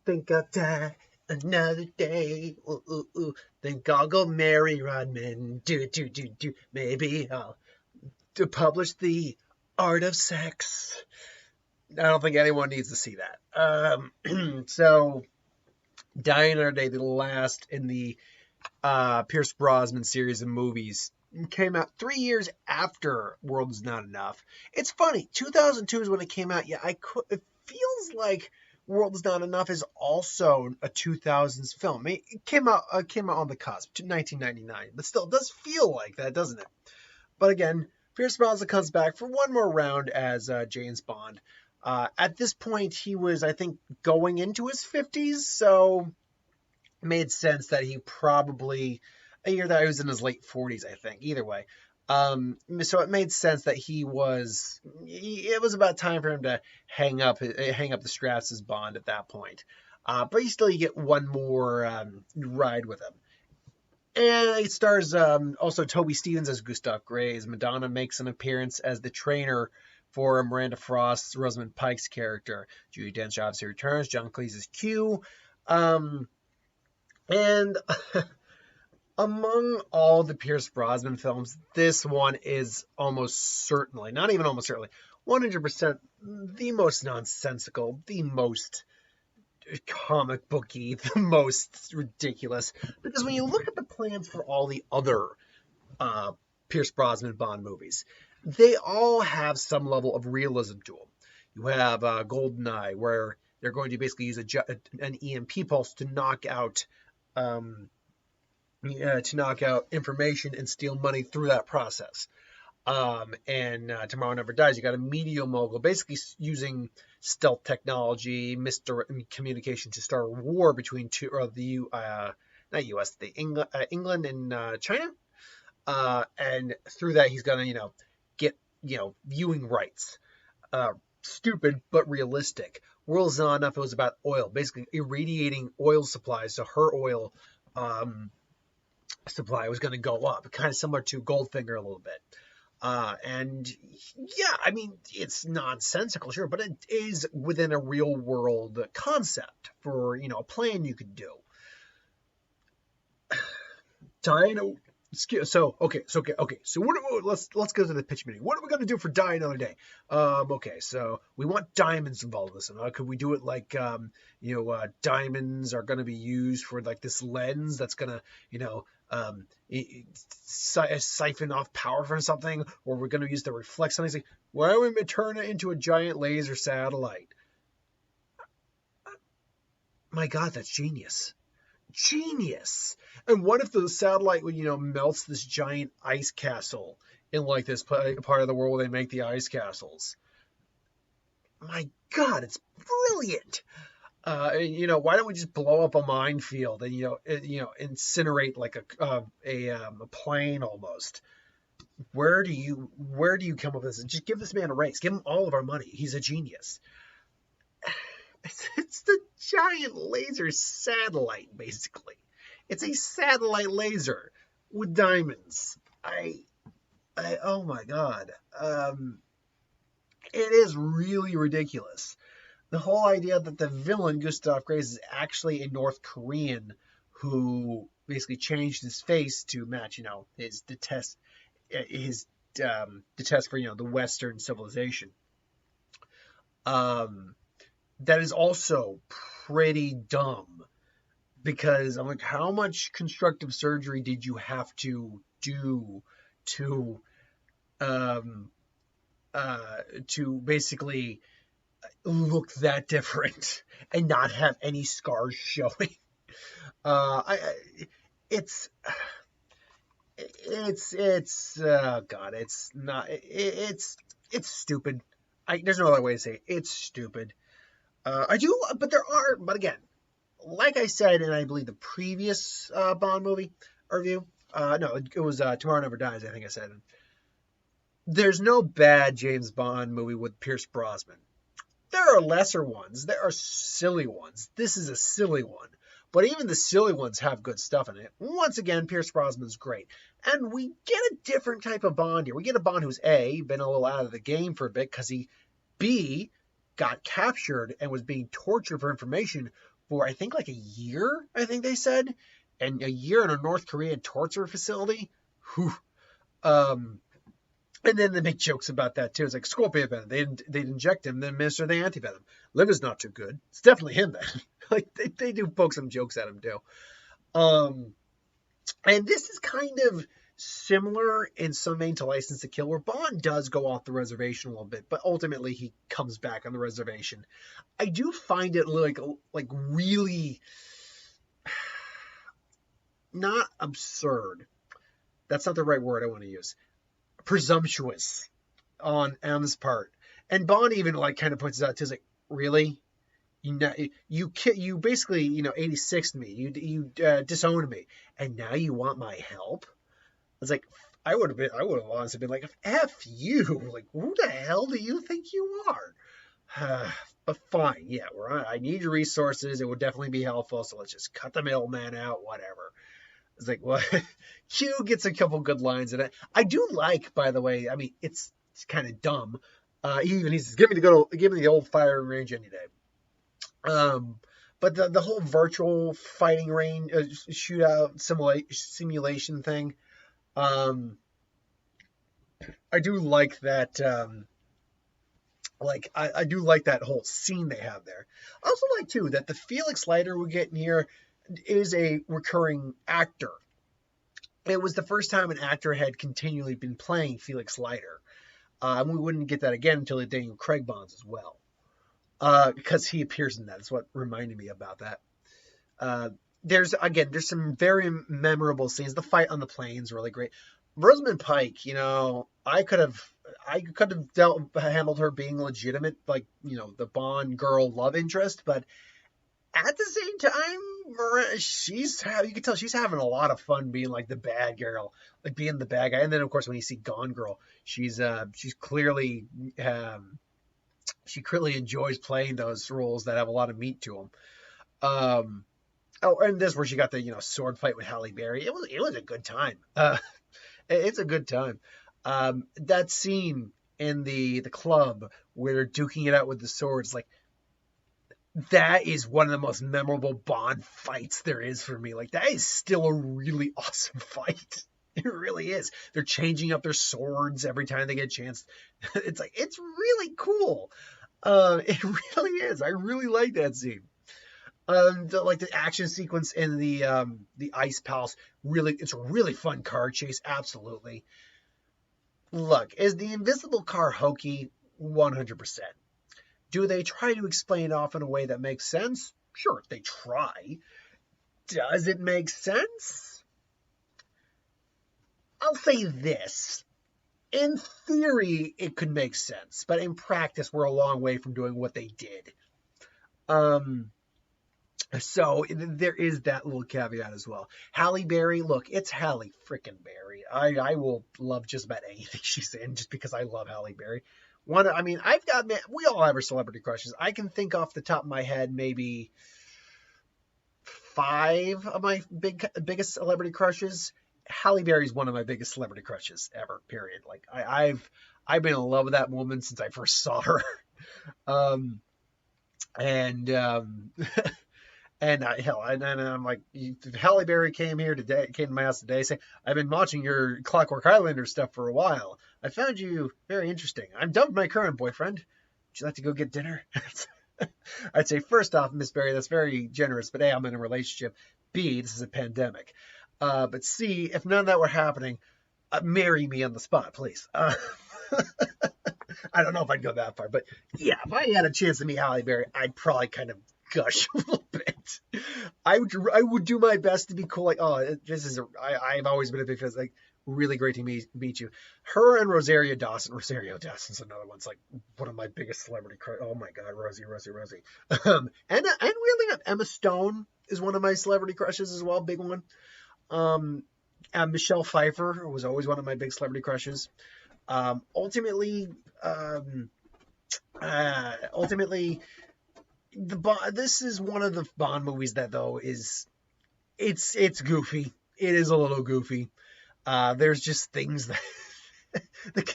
think I'll die another day. Ooh, ooh, ooh. Think I'll go marry Rodman. Do. Maybe I'll to publish the art of sex. I don't think anyone needs to see that. So Die Another Day, the last in the Pierce Brosnan series of movies, came out 3 years after World Is Not Enough. It's funny, 2002 is when it came out. Yeah, it feels like World Is Not Enough is also a 2000s film. It came out on the cusp, 1999, but still, it does feel like that, doesn't it? But again, Pierce Brosnan comes back for one more round as James Bond. At this point, he was, I think, going into his 50s, so it made sense that he probably a year that he was in his late 40s, I think. Either way, so it made sense that it was about time for him to hang up the straps as Bond at that point. But you get one more ride with him. And it stars also Toby Stevens as Gustav Grays. Madonna makes an appearance as the trainer for Miranda Frost's Rosamund Pike's character. Judi Dench obviously returns. John Cleese is Q. And among all the Pierce Brosnan films, this one is almost certainly, not even almost certainly, 100% the most nonsensical, the most comic booky, the most ridiculous. Because when you look at the plans for all the other Pierce Brosnan Bond movies, they all have some level of realism to them. You have Goldeneye, where they're going to basically use an EMP pulse to knock out information and steal money through that process. And Tomorrow Never Dies, you got a media mogul basically using stealth technology, communication to start a war between not U.S., England and China. And through that, he's gonna, get, viewing rights. Stupid but realistic. World's Not Enough. It was about oil, basically irradiating oil supplies, so her oil supply was going to go up, kind of similar to Goldfinger a little bit. And yeah, I mean, it's nonsensical, sure, but it is within a real world concept for, a plan you could do. Dino. So okay. So let's go to the pitch meeting. What are we gonna do for Die Another Day? Okay, so we want diamonds involved in this. Could we do it like diamonds are gonna be used for like this lens that's gonna siphon off power from something, or we're gonna use the reflect something. Like, why don't we turn it into a giant laser satellite? My God, that's genius. Genius. And what if the satellite, melts this giant ice castle in like this part of the world where they make the ice castles? My God, it's brilliant. Why don't we just blow up a minefield and incinerate like a plane almost? Where do you come up with this? Just give this man a raise. Give him all of our money. He's a genius. It's the giant laser satellite, basically. It's a satellite laser with diamonds. Oh my God. It is really ridiculous. The whole idea that the villain, Gustav Grace, is actually a North Korean who basically changed his face to match, his detest for, the Western civilization. That is also pretty dumb, because I'm like, how much constructive surgery did you have to do to basically look that different and not have any scars showing? It's God, it's not, it's stupid. There's no other way to say it. It's stupid. But again, like I said, in I believe the previous Bond movie review, no, it was Tomorrow Never Dies, I think I said. There's no bad James Bond movie with Pierce Brosnan. There are lesser ones. There are silly ones. This is a silly one. But even the silly ones have good stuff in it. Once again, Pierce Brosnan's great. And we get a different type of Bond here. We get a Bond who's A, been a little out of the game for a bit because he, B, got captured and was being tortured for information, for I think like a year, I think they said, and a year in a North Korean torture facility. Whew. Um, and then they make jokes about that too. It's like scorpion venom. They'd inject him, then administer the antivenom. Liver's not too good. It's definitely him then. Like they do poke some jokes at him too. Um, and this is kind of similar in some vein to License to Kill, where Bond does go off the reservation a little bit, but ultimately he comes back on the reservation. I do find it like really not absurd. That's not the right word I want to use. Presumptuous on M's part, and Bond even like kind of points it out too. Like, really, you basically 86'd me, you disowned me, and now you want my help. It's like I would have honestly been like, F you, like who the hell do you think you are? But fine, yeah, I need your resources. It would definitely be helpful, so let's just cut the middleman out, whatever. It's like, what? Q gets a couple good lines in it. I do like, by the way, I mean, it's kind of dumb. He says, give me the old firing range any day. But the whole virtual fighting range shootout simulation thing, I do like that. I do like that whole scene they have there. I also like too that the Felix Leiter we're getting here is a recurring actor. It was the first time an actor had continually been playing Felix Leiter. And we wouldn't get that again until the Daniel Craig Bonds as well. Because he appears in that. That's what reminded me about that. There's some very memorable scenes. The fight on the plane is really great. Rosamund Pike, I could have handled her being legitimate, like, the Bond girl love interest, but at the same time, you can tell she's having a lot of fun being like the bad girl, like being the bad guy. And then of course when you see Gone Girl, she's clearly she clearly enjoys playing those roles that have a lot of meat to them. And this where she got the sword fight with Halle Berry. It was a good time. It's a good time. That scene in the club where they're duking it out with the swords, like, that is one of the most memorable Bond fights there is for me. Like, that is still a really awesome fight. It really is. They're changing up their swords every time they get a chance. It's really cool. It really is. I really like that scene. The action sequence in the Ice Palace, it's a really fun car chase. Absolutely. Look, is the invisible car hokey? 100%. Do they try to explain it off in a way that makes sense? Sure, they try. Does it make sense? I'll say this. In theory, it could make sense, but in practice, we're a long way from doing what they did. So there is that little caveat as well. Halle Berry, look, it's Halle frickin' Berry. I will love just about anything she's in just because I love Halle Berry. We all have our celebrity crushes. I can think off the top of my head maybe 5 of my biggest celebrity crushes. Halle Berry's one of my biggest celebrity crushes ever, period. Like I've been in love with that woman since I first saw her. And I'm like, if Halle Berry came to my house today, saying, I've been watching your Clockwork Highlander stuff for a while. I found you very interesting. I'm done with my current boyfriend. Would you like to go get dinner? I'd say, first off, Miss Berry, that's very generous, but A, I'm in a relationship. B, this is a pandemic. But C, if none of that were happening, marry me on the spot, please. I don't know if I'd go that far, but yeah, if I had a chance to meet Halle Berry, I'd probably kind of gush a little bit. I would do my best to be cool. Like, oh, I've always been a big fan. Like, really great to meet you. Her and Rosario Dawson. Rosario Dawson's another one. It's like one of my biggest celebrity crush. Oh my God, Rosie. And weirdly enough, Emma Stone is one of my celebrity crushes as well. Big one. Michelle Pfeiffer was always one of my big celebrity crushes. Ultimately, this is one of the Bond movies that though it's goofy. It is a little goofy. There's just things that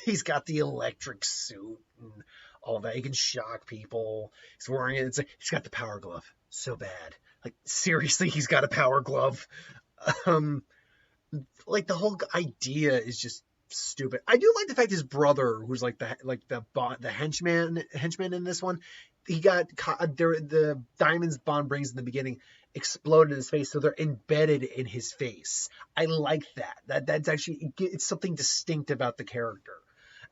he's got the electric suit and all that. He can shock people. He's wearing it. It's like, he's got the power glove. So bad. Like, seriously, he's got a power glove. Um, like the whole idea is just stupid. I do like the fact his brother, who's like the henchman in this one, he got caught, the diamonds Bond brings in the beginning exploded in his face, so they're embedded in his face. I like that. That's actually, it's something distinct about the character.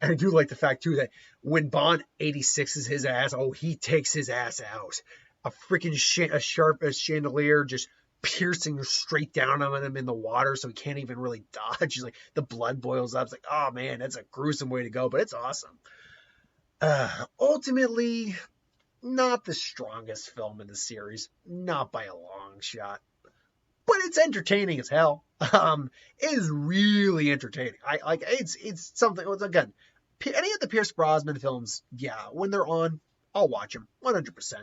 And I do like the fact too that when Bond 86s his ass, oh, he takes his ass out. A freaking a sharp as chandelier just piercing straight down on him in the water, so he can't even really dodge. He's like, the blood boils up. It's like, oh man, that's a gruesome way to go, but it's awesome. Ultimately, not the strongest film in the series, not by a long shot, but it's entertaining as hell. It is really entertaining. I like it's something. Again, any of the Pierce Brosnan films, yeah, when they're on, I'll watch them 100%.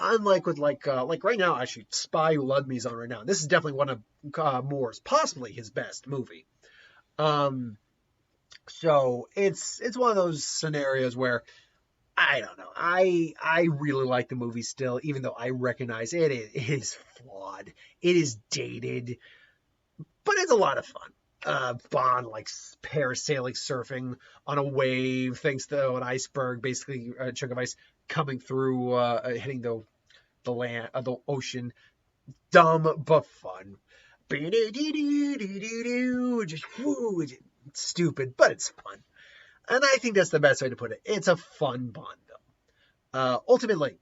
Unlike with like right now, actually, Spy Who Loved Me is on right now. This is definitely one of Moore's, possibly his best movie. So it's one of those scenarios where I don't know. I really like the movie still, even though I recognize it is flawed. It is dated, but it's a lot of fun. Bond like parasailing, surfing on a wave, thanks to an iceberg, basically a chunk of ice coming through, hitting the land, the ocean. Dumb but fun. Just woo, stupid, but it's fun. And I think that's the best way to put it. It's a fun Bond film. Ultimately,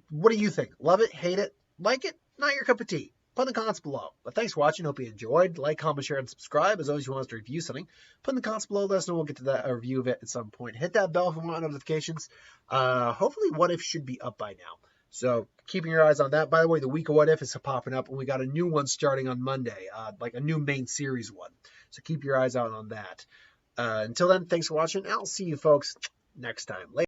what do you think? Love it? Hate it? Like it? Not your cup of tea? Put in the comments below. But thanks for watching. Hope you enjoyed. Like, comment, share, and subscribe. As always, if you want us to review something, put in the comments below. Let us know. We'll get to that review of it at some point. Hit that bell if you want notifications. Hopefully, What If should be up by now. So, keeping your eyes on that. By the way, the week of What If is popping up, and we got a new one starting on Monday, like a new main series one. So, keep your eyes out on that. Until then, thanks for watching. I'll see you folks next time. Later.